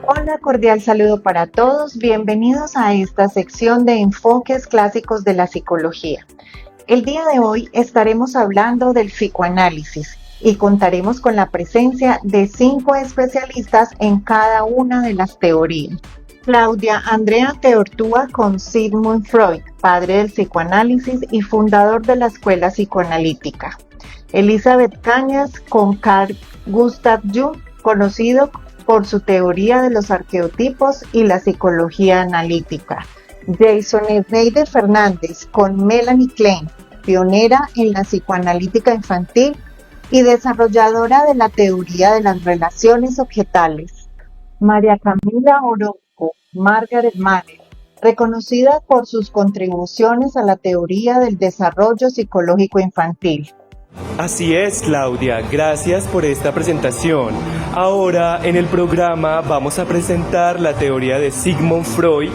Hola, cordial saludo para todos. Bienvenidos a esta sección de enfoques clásicos de la psicología. El día de hoy estaremos hablando del psicoanálisis y contaremos con la presencia de 5 especialistas en cada una de las teorías. Claudia Andrea Teortúa con Sigmund Freud, padre del psicoanálisis y fundador de la escuela psicoanalítica. Elizabeth Cañas con Carl Gustav Jung, conocido por su teoría de los arqueotipos y la psicología analítica. Jason Schneider Fernández con Melanie Klein, pionera en la psicoanalítica infantil y desarrolladora de la teoría de las relaciones objetales. María Camila Orozco, Margaret Manner, reconocida por sus contribuciones a la teoría del desarrollo psicológico infantil. Así es, Claudia, gracias por esta presentación. Ahora en el programa vamos a presentar la teoría de Sigmund Freud,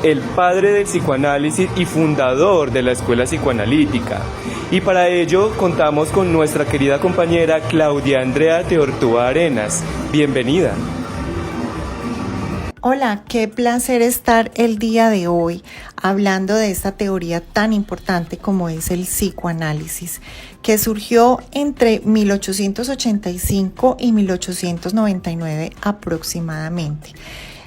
el padre del psicoanálisis y fundador de la escuela psicoanalítica. Y para ello contamos con nuestra querida compañera Claudia Andrea Teortúa Arenas. Bienvenida. Hola, qué placer estar el día de hoy hablando de esta teoría tan importante como es el psicoanálisis, que surgió entre 1885 y 1899 aproximadamente.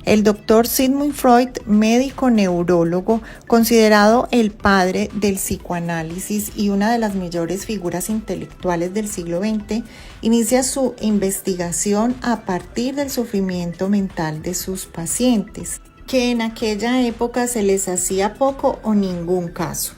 El doctor Sigmund Freud, médico neurólogo, considerado el padre del psicoanálisis y una de las mayores figuras intelectuales del siglo XX, inicia su investigación a partir del sufrimiento mental de sus pacientes, que en aquella época se les hacía poco o ningún caso.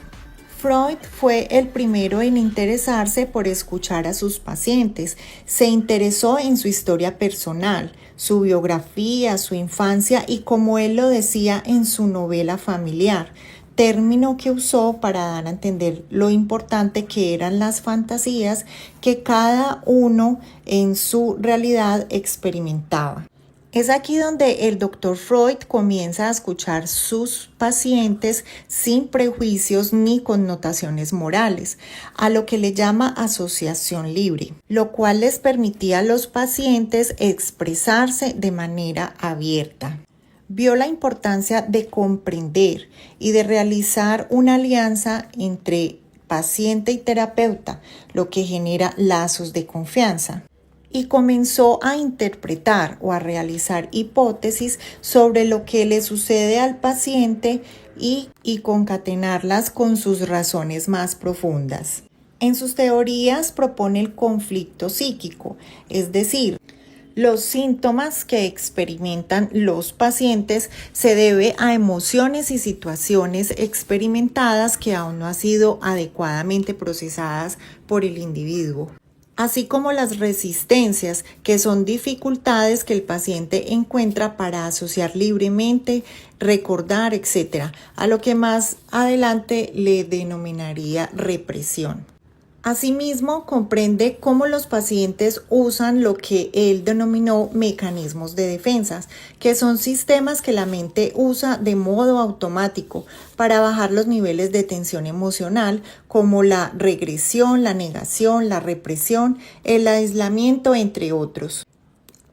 Freud fue el primero en interesarse por escuchar a sus pacientes. Se interesó en su historia personal, su biografía, su infancia y, como él lo decía en su novela familiar, término que usó para dar a entender lo importante que eran las fantasías que cada uno en su realidad experimentaba. Es aquí donde el doctor Freud comienza a escuchar sus pacientes sin prejuicios ni connotaciones morales, a lo que le llama asociación libre, lo cual les permitía a los pacientes expresarse de manera abierta. Vio la importancia de comprender y de realizar una alianza entre paciente y terapeuta, lo que genera lazos de confianza. Y comenzó a interpretar o a realizar hipótesis sobre lo que le sucede al paciente y concatenarlas con sus razones más profundas. En sus teorías propone el conflicto psíquico, es decir, los síntomas que experimentan los pacientes se debe a emociones y situaciones experimentadas que aún no han sido adecuadamente procesadas por el individuo, así como las resistencias, que son dificultades que el paciente encuentra para asociar libremente, recordar, etc., a lo que más adelante le denominaría represión. Asimismo, comprende cómo los pacientes usan lo que él denominó mecanismos de defensas, que son sistemas que la mente usa de modo automático para bajar los niveles de tensión emocional, como la regresión, la negación, la represión, el aislamiento, entre otros.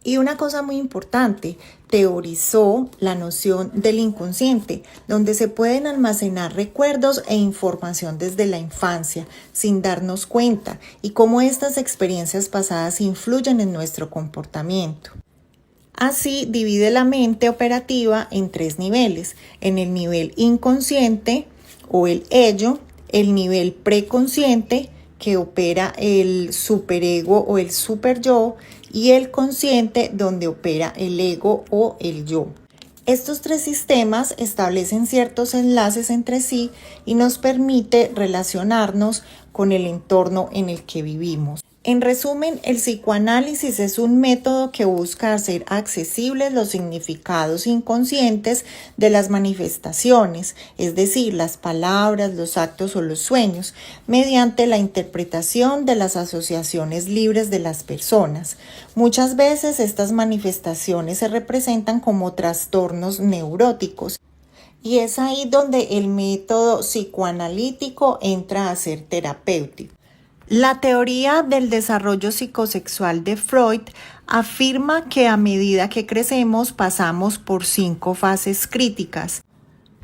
Y una cosa muy importante, teorizó la noción del inconsciente, donde se pueden almacenar recuerdos e información desde la infancia, sin darnos cuenta, y cómo estas experiencias pasadas influyen en nuestro comportamiento. Así divide la mente operativa en 3 niveles: en el nivel inconsciente o el ello, el nivel preconsciente, que opera el superego o el superyo, y el consciente, donde opera el ego o el yo. Estos 3 sistemas establecen ciertos enlaces entre sí y nos permite relacionarnos con el entorno en el que vivimos. En resumen, el psicoanálisis es un método que busca hacer accesibles los significados inconscientes de las manifestaciones, es decir, las palabras, los actos o los sueños, mediante la interpretación de las asociaciones libres de las personas. Muchas veces estas manifestaciones se representan como trastornos neuróticos, y es ahí donde el método psicoanalítico entra a ser terapéutico. La teoría del desarrollo psicosexual de Freud afirma que a medida que crecemos pasamos por 5 fases críticas.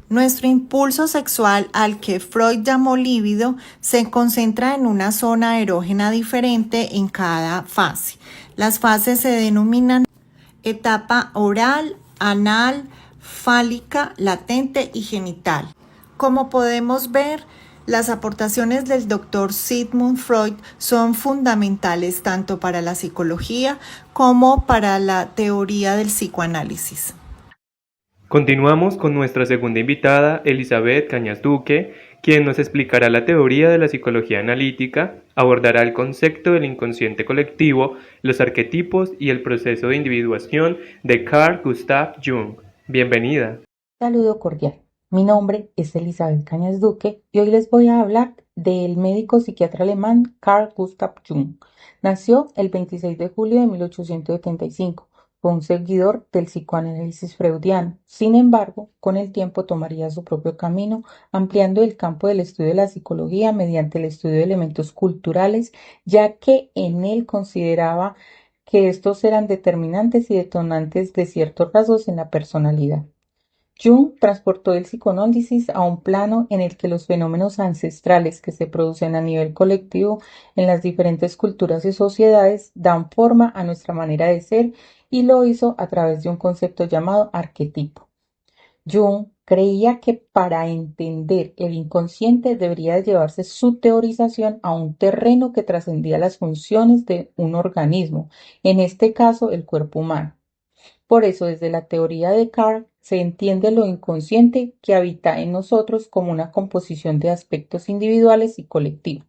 Nuestro impulso sexual, al que Freud llamó líbido, se concentra en una zona erógena diferente en cada fase. Las fases se denominan etapa oral, anal, fálica, latente y genital. Como podemos ver, las aportaciones del Dr. Sigmund Freud son fundamentales tanto para la psicología como para la teoría del psicoanálisis. Continuamos con nuestra segunda invitada, Elizabeth Cañas Duque, quien nos explicará la teoría de la psicología analítica, abordará el concepto del inconsciente colectivo, los arquetipos y el proceso de individuación de Carl Gustav Jung. Bienvenida. Saludo cordial. Mi nombre es Elizabeth Cañas Duque y hoy les voy a hablar del médico psiquiatra alemán Carl Gustav Jung. Nació el 26 de julio de 1875. Fue un seguidor del psicoanálisis freudiano. Sin embargo, con el tiempo tomaría su propio camino, ampliando el campo del estudio de la psicología mediante el estudio de elementos culturales, ya que en él consideraba que estos eran determinantes y detonantes de ciertos rasgos en la personalidad. Jung transportó el psicoanálisis a un plano en el que los fenómenos ancestrales que se producen a nivel colectivo en las diferentes culturas y sociedades dan forma a nuestra manera de ser y lo hizo a través de un concepto llamado arquetipo. Jung creía que para entender el inconsciente debería llevarse su teorización a un terreno que trascendía las funciones de un organismo, en este caso el cuerpo humano. Por eso, desde la teoría de Carl, se entiende lo inconsciente que habita en nosotros como una composición de aspectos individuales y colectivos.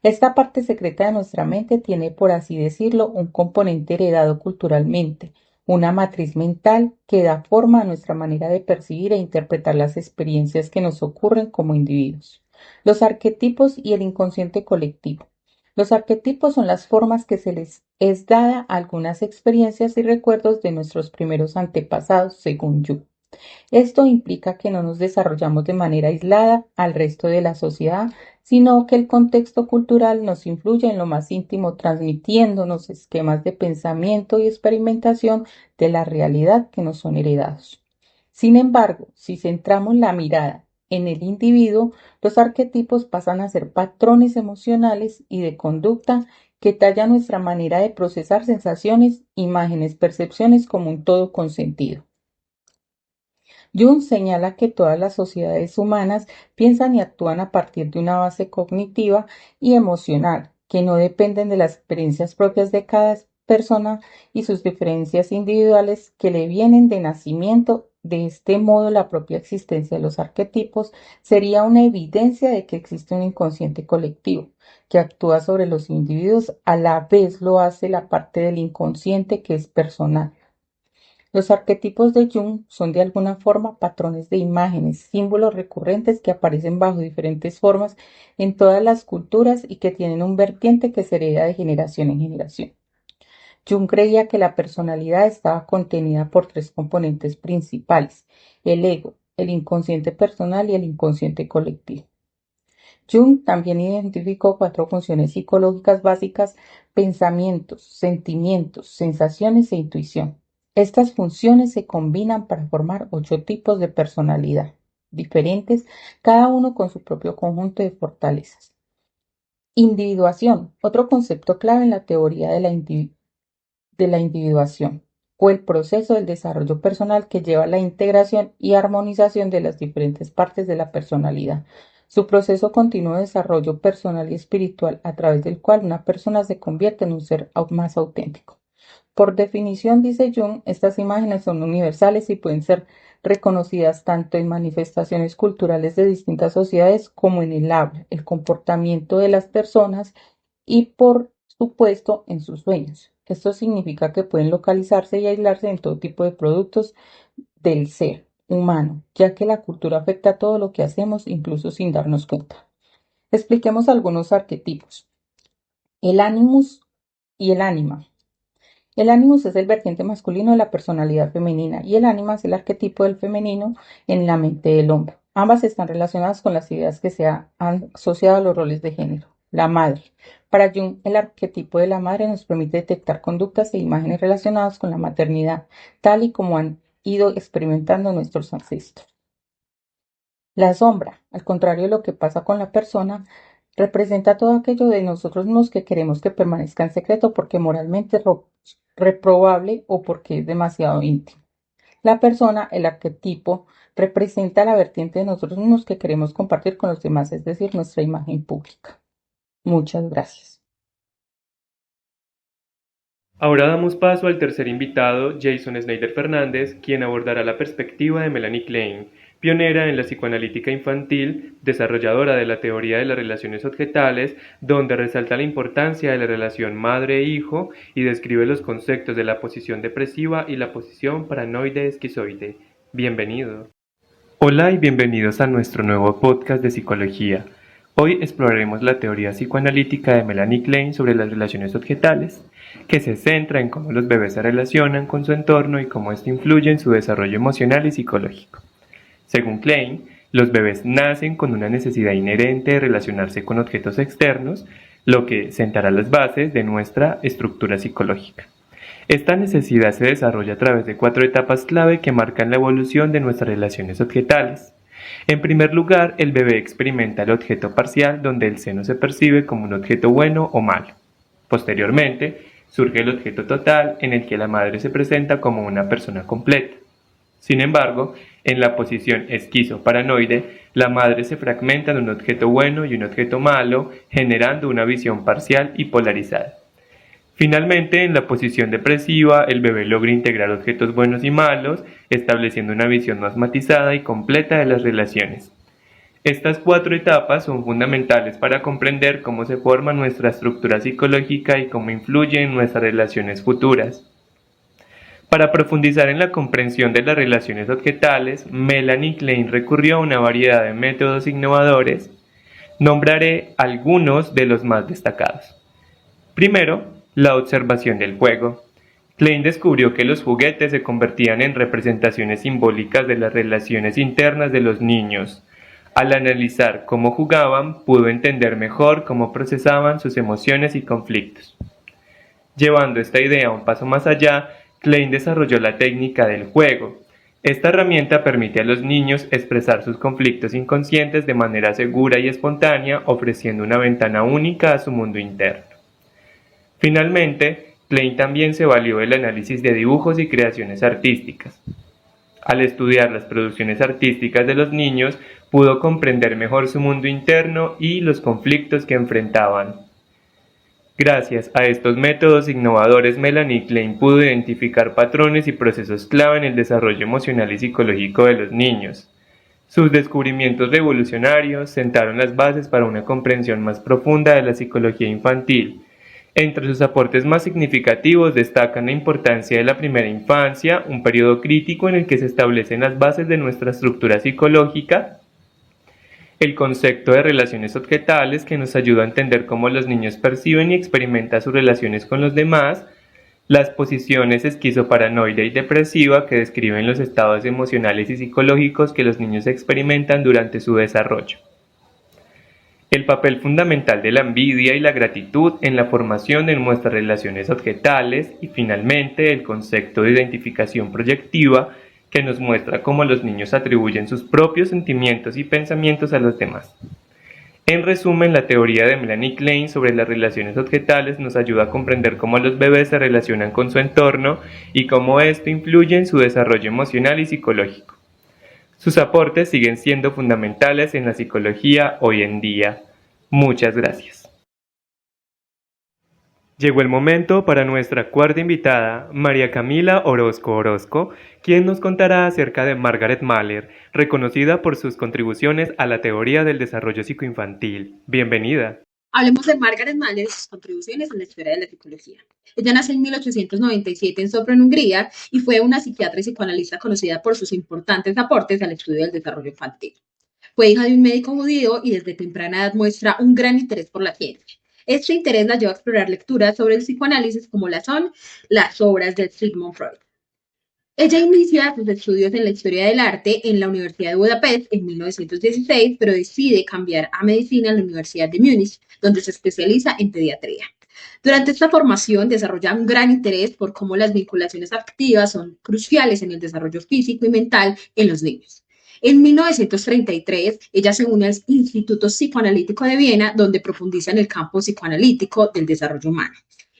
Esta parte secreta de nuestra mente tiene, por así decirlo, un componente heredado culturalmente, una matriz mental que da forma a nuestra manera de percibir e interpretar las experiencias que nos ocurren como individuos. Los arquetipos y el inconsciente colectivo. Los arquetipos son las formas que se les es dada a algunas experiencias y recuerdos de nuestros primeros antepasados, según Jung. Esto implica que no nos desarrollamos de manera aislada al resto de la sociedad, sino que el contexto cultural nos influye en lo más íntimo, transmitiéndonos esquemas de pensamiento y experimentación de la realidad que nos son heredados. Sin embargo, si centramos la mirada en el individuo, los arquetipos pasan a ser patrones emocionales y de conducta que tallan nuestra manera de procesar sensaciones, imágenes, percepciones como un todo con sentido. Jung señala que todas las sociedades humanas piensan y actúan a partir de una base cognitiva y emocional, que no dependen de las experiencias propias de cada persona y sus diferencias individuales que le vienen de nacimiento. De este modo, la propia existencia de los arquetipos sería una evidencia de que existe un inconsciente colectivo que actúa sobre los individuos, a la vez lo hace la parte del inconsciente que es personal. Los arquetipos de Jung son de alguna forma patrones de imágenes, símbolos recurrentes que aparecen bajo diferentes formas en todas las culturas y que tienen un vertiente que se hereda de generación en generación. Jung creía que la personalidad estaba contenida por 3 componentes principales: el ego, el inconsciente personal y el inconsciente colectivo. Jung también identificó 4 funciones psicológicas básicas: pensamientos, sentimientos, sensaciones e intuición. Estas funciones se combinan para formar 8 tipos de personalidad diferentes, cada uno con su propio conjunto de fortalezas. Individuación, otro concepto clave en la teoría de la individuación, o el proceso del desarrollo personal que lleva a la integración y armonización de las diferentes partes de la personalidad. Su proceso continuo de desarrollo personal y espiritual, a través del cual una persona se convierte en un ser aún más auténtico. Por definición, dice Jung, estas imágenes son universales y pueden ser reconocidas tanto en manifestaciones culturales de distintas sociedades como en el habla, el comportamiento de las personas y, por supuesto, en sus sueños. Esto significa que pueden localizarse y aislarse en todo tipo de productos del ser humano, ya que la cultura afecta a todo lo que hacemos, incluso sin darnos cuenta. Expliquemos algunos arquetipos. El animus y el ánima. El animus es el vertiente masculino de la personalidad femenina y el ánima es el arquetipo del femenino en la mente del hombre. Ambas están relacionadas con las ideas que se han asociado a los roles de género. La madre. Para Jung, el arquetipo de la madre nos permite detectar conductas e imágenes relacionadas con la maternidad, tal y como han ido experimentando nuestros ancestros. La sombra, al contrario de lo que pasa con la persona, representa todo aquello de nosotros mismos que queremos que permanezca en secreto porque moralmente es reprobable o porque es demasiado íntimo. La persona, el arquetipo, representa la vertiente de nosotros mismos que queremos compartir con los demás, es decir, nuestra imagen pública. Muchas gracias. Ahora damos paso al tercer invitado, Jason Snyder Fernández, quien abordará la perspectiva de Melanie Klein, pionera en la psicoanalítica infantil, desarrolladora de la teoría de las relaciones objetales, donde resalta la importancia de la relación madre-hijo y describe los conceptos de la posición depresiva y la posición paranoide-esquizoide. Bienvenido. Hola y bienvenidos a nuestro nuevo podcast de psicología. Hoy exploraremos la teoría psicoanalítica de Melanie Klein sobre las relaciones objetales, que se centra en cómo los bebés se relacionan con su entorno y cómo esto influye en su desarrollo emocional y psicológico. Según Klein, los bebés nacen con una necesidad inherente de relacionarse con objetos externos, lo que sentará las bases de nuestra estructura psicológica. Esta necesidad se desarrolla a través de 4 etapas clave que marcan la evolución de nuestras relaciones objetales. En primer lugar, el bebé experimenta el objeto parcial, donde el seno se percibe como un objeto bueno o malo. Posteriormente, surge el objeto total, en el que la madre se presenta como una persona completa. Sin embargo, en la posición esquizo-paranoide, la madre se fragmenta en un objeto bueno y un objeto malo, generando una visión parcial y polarizada. Finalmente, en la posición depresiva, el bebé logra integrar objetos buenos y malos, estableciendo una visión más matizada y completa de las relaciones. Estas 4 etapas son fundamentales para comprender cómo se forma nuestra estructura psicológica y cómo influye en nuestras relaciones futuras. Para profundizar en la comprensión de las relaciones objetales, Melanie Klein recurrió a una variedad de métodos innovadores. Nombraré algunos de los más destacados. Primero, la observación del juego. Klein descubrió que los juguetes se convertían en representaciones simbólicas de las relaciones internas de los niños. Al analizar cómo jugaban, pudo entender mejor cómo procesaban sus emociones y conflictos. Llevando esta idea un paso más allá, Klein desarrolló la técnica del juego. Esta herramienta permite a los niños expresar sus conflictos inconscientes de manera segura y espontánea, ofreciendo una ventana única a su mundo interno. Finalmente, Klein también se valió del análisis de dibujos y creaciones artísticas. Al estudiar las producciones artísticas de los niños, pudo comprender mejor su mundo interno y los conflictos que enfrentaban. Gracias a estos métodos innovadores, Melanie Klein pudo identificar patrones y procesos clave en el desarrollo emocional y psicológico de los niños. Sus descubrimientos revolucionarios sentaron las bases para una comprensión más profunda de la psicología infantil. Entre sus aportes más significativos destacan la importancia de la primera infancia, un periodo crítico en el que se establecen las bases de nuestra estructura psicológica, el concepto de relaciones objetales, que nos ayuda a entender cómo los niños perciben y experimentan sus relaciones con los demás, las posiciones esquizoparanoide y depresiva, que describen los estados emocionales y psicológicos que los niños experimentan durante su desarrollo. El papel fundamental de la envidia y la gratitud en la formación de nuestras relaciones objetales y finalmente el concepto de identificación proyectiva, que nos muestra cómo los niños atribuyen sus propios sentimientos y pensamientos a los demás. En resumen, la teoría de Melanie Klein sobre las relaciones objetales nos ayuda a comprender cómo los bebés se relacionan con su entorno y cómo esto influye en su desarrollo emocional y psicológico. Sus aportes siguen siendo fundamentales en la psicología hoy en día. Muchas gracias. Llegó el momento para nuestra cuarta invitada, María Camila Orozco, quien nos contará acerca de Margaret Mahler, reconocida por sus contribuciones a la teoría del desarrollo psicoinfantil. Bienvenida. Hablemos de Margaret Mahler y sus contribuciones en la historia de la psicología. Ella nació en 1897 en Sopron, Hungría, y fue una psiquiatra y psicoanalista conocida por sus importantes aportes al estudio del desarrollo infantil. Fue hija de un médico judío y desde temprana edad muestra un gran interés por la ciencia. Este interés la llevó a explorar lecturas sobre el psicoanálisis como las obras de Sigmund Freud. Ella inicia sus estudios en la historia del arte en la Universidad de Budapest en 1916, pero decide cambiar a medicina en la Universidad de Múnich, donde se especializa en pediatría. Durante esta formación desarrolla un gran interés por cómo las vinculaciones afectivas son cruciales en el desarrollo físico y mental en los niños. En 1933, ella se une al Instituto Psicoanalítico de Viena, donde profundiza en el campo psicoanalítico del desarrollo humano.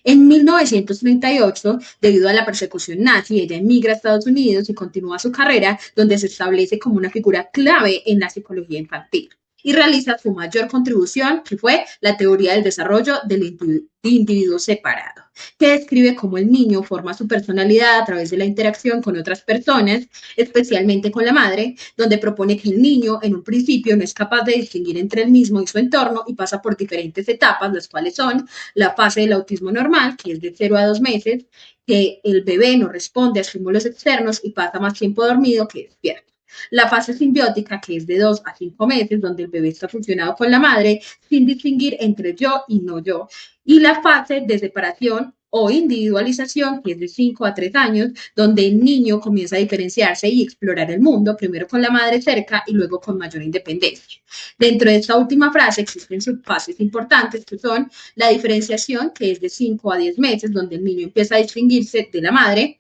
En 1938, debido a la persecución nazi, ella emigra a Estados Unidos y continúa su carrera, donde se establece como una figura clave en la psicología infantil y realiza su mayor contribución, que fue la teoría del desarrollo del individuo separado, que describe cómo el niño forma su personalidad a través de la interacción con otras personas, especialmente con la madre, donde propone que el niño en un principio no es capaz de distinguir entre él mismo y su entorno y pasa por diferentes etapas, las cuales son la fase del autismo normal, que es de 0 a 2 meses, que el bebé no responde a estímulos externos y pasa más tiempo dormido que despierto. La fase simbiótica, que es de 2 a 5 meses, donde el bebé está fusionado con la madre sin distinguir entre yo y no yo. Y la fase de separación o individualización, que es de 5 a 3 años, donde el niño comienza a diferenciarse y explorar el mundo, primero con la madre cerca y luego con mayor independencia. Dentro de esta última fase existen subfases importantes que son la diferenciación, que es de 5 a 10 meses, donde el niño empieza a distinguirse de la madre,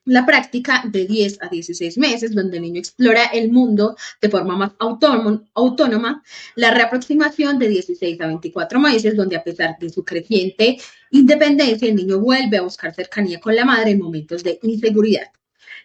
la práctica de 10 a 16 meses, donde el niño explora el mundo de forma más autónoma, la reaproximación de 16 a 24 meses, donde a pesar de su creciente independencia, el niño vuelve a buscar cercanía con la madre en momentos de inseguridad.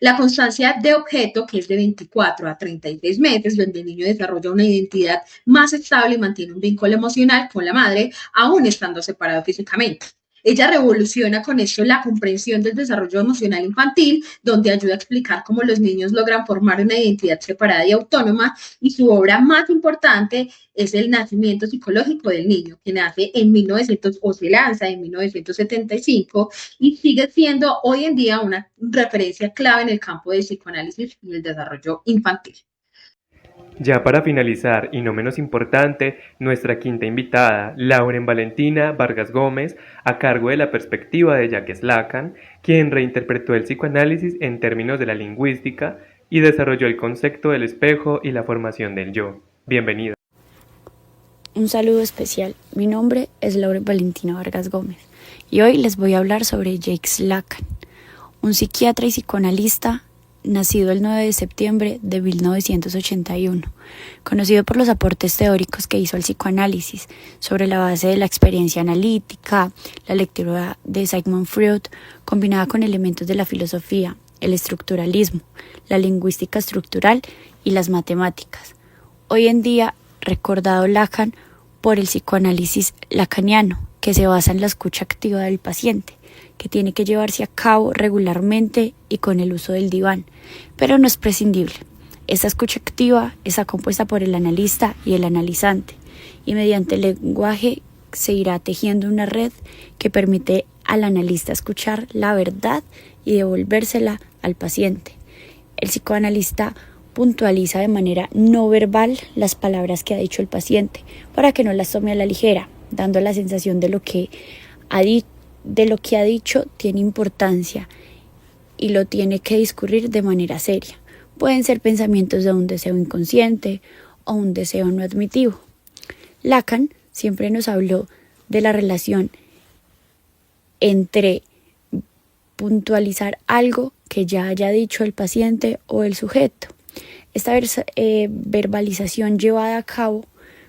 La constancia de objeto, que es de 24 a 36 meses, donde el niño desarrolla una identidad más estable y mantiene un vínculo emocional con la madre, aún estando separado físicamente. Ella revoluciona con esto la comprensión del desarrollo emocional infantil, donde ayuda a explicar cómo los niños logran formar una identidad separada y autónoma, y su obra más importante es El nacimiento psicológico del niño, que nace en 1900 o se lanza en 1975 y sigue siendo hoy en día una referencia clave en el campo del psicoanálisis y el desarrollo infantil. Ya para finalizar, y no menos importante, nuestra quinta invitada, Lauren Valentina Vargas Gómez, a cargo de la perspectiva de Jacques Lacan, quien reinterpretó el psicoanálisis en términos de la lingüística y desarrolló el concepto del espejo y la formación del yo. Bienvenida. Un saludo especial. Mi nombre es Lauren Valentina Vargas Gómez y hoy les voy a hablar sobre Jacques Lacan, un psiquiatra y psicoanalista nacido el 9 de septiembre de 1981, conocido por los aportes teóricos que hizo al psicoanálisis sobre la base de la experiencia analítica, la lectura de Sigmund Freud, combinada con elementos de la filosofía, el estructuralismo, la lingüística estructural y las matemáticas. Hoy en día, recordado Lacan por el psicoanálisis lacaniano, que se basa en la escucha activa del paciente, que tiene que llevarse a cabo regularmente y con el uso del diván, pero no es prescindible. Esta escucha activa está compuesta por el analista y el analizante, y mediante el lenguaje se irá tejiendo una red que permite al analista escuchar la verdad y devolvérsela al paciente. El psicoanalista puntualiza de manera no verbal las palabras que ha dicho el paciente para que no las tome a la ligera, dando la sensación de lo que ha dicho tiene importancia y lo tiene que discurrir de manera seria. Pueden ser pensamientos de un deseo inconsciente o un deseo no admitivo. Lacan siempre nos habló de la relación entre puntualizar algo que ya haya dicho el paciente o el sujeto. Esta verbalización llevada a cabo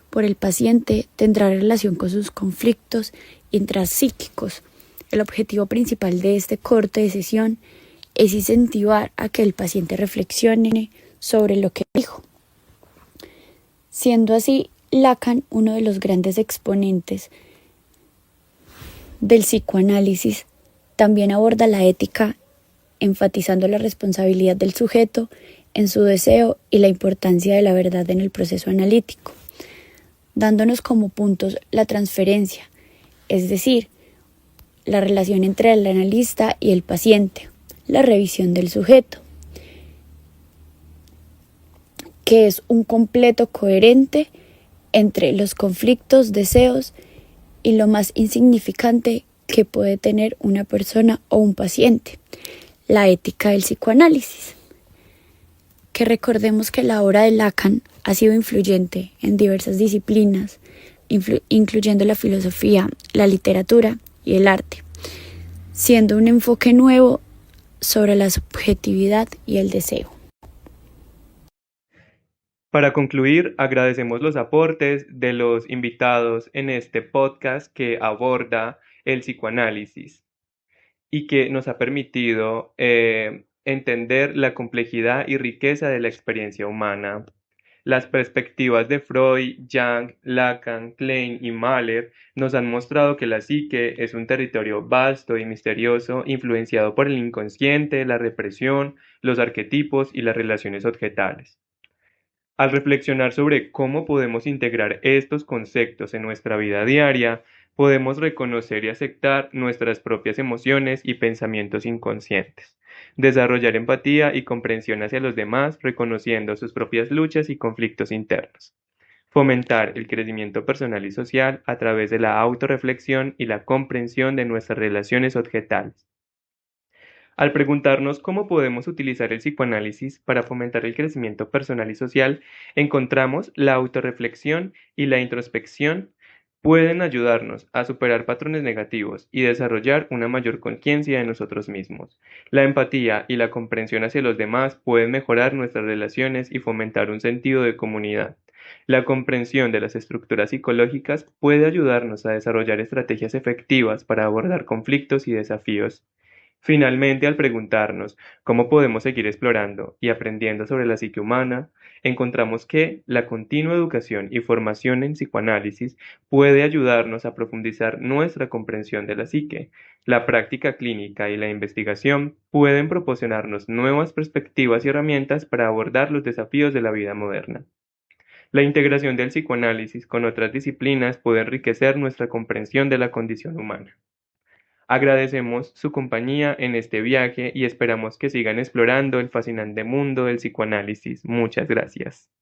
por el paciente tendrá relación con sus conflictos intrapsíquicos. El objetivo principal de este corte de sesión es incentivar a que el paciente reflexione sobre lo que dijo. Siendo así, Lacan, uno de los grandes exponentes del psicoanálisis, también aborda la ética, enfatizando la responsabilidad del sujeto en su deseo y la importancia de la verdad en el proceso analítico, dándonos como puntos la transferencia, es decir, la relación entre el analista y el paciente, la revisión del sujeto, que es un completo coherente entre los conflictos, deseos y lo más insignificante que puede tener una persona o un paciente. la ética del psicoanálisis. Que recordemos que la obra de Lacan ha sido influyente en diversas disciplinas, incluyendo la filosofía, la literatura y el arte, siendo un enfoque nuevo sobre la subjetividad y el deseo. Para concluir, agradecemos los aportes de los invitados en este podcast que aborda el psicoanálisis y que nos ha permitido entender la complejidad y riqueza de la experiencia humana. Las perspectivas de Freud, Jung, Lacan, Klein y Mahler nos han mostrado que la psique es un territorio vasto y misterioso, influenciado por el inconsciente, la represión, los arquetipos y las relaciones objetales. Al reflexionar sobre cómo podemos integrar estos conceptos en nuestra vida diaria, podemos reconocer y aceptar nuestras propias emociones y pensamientos inconscientes, desarrollar empatía y comprensión hacia los demás, reconociendo sus propias luchas y conflictos internos, fomentar el crecimiento personal y social a través de la autorreflexión y la comprensión de nuestras relaciones objetales. Al preguntarnos cómo podemos utilizar el psicoanálisis para fomentar el crecimiento personal y social, encontramos la autorreflexión y la introspección pueden ayudarnos a superar patrones negativos y desarrollar una mayor conciencia de nosotros mismos. La empatía y la comprensión hacia los demás pueden mejorar nuestras relaciones y fomentar un sentido de comunidad. La comprensión de las estructuras psicológicas puede ayudarnos a desarrollar estrategias efectivas para abordar conflictos y desafíos. Finalmente, al preguntarnos cómo podemos seguir explorando y aprendiendo sobre la psique humana, encontramos que la continua educación y formación en psicoanálisis puede ayudarnos a profundizar nuestra comprensión de la psique. La práctica clínica y la investigación pueden proporcionarnos nuevas perspectivas y herramientas para abordar los desafíos de la vida moderna. La integración del psicoanálisis con otras disciplinas puede enriquecer nuestra comprensión de la condición humana. Agradecemos su compañía en este viaje y esperamos que sigan explorando el fascinante mundo del psicoanálisis. Muchas gracias.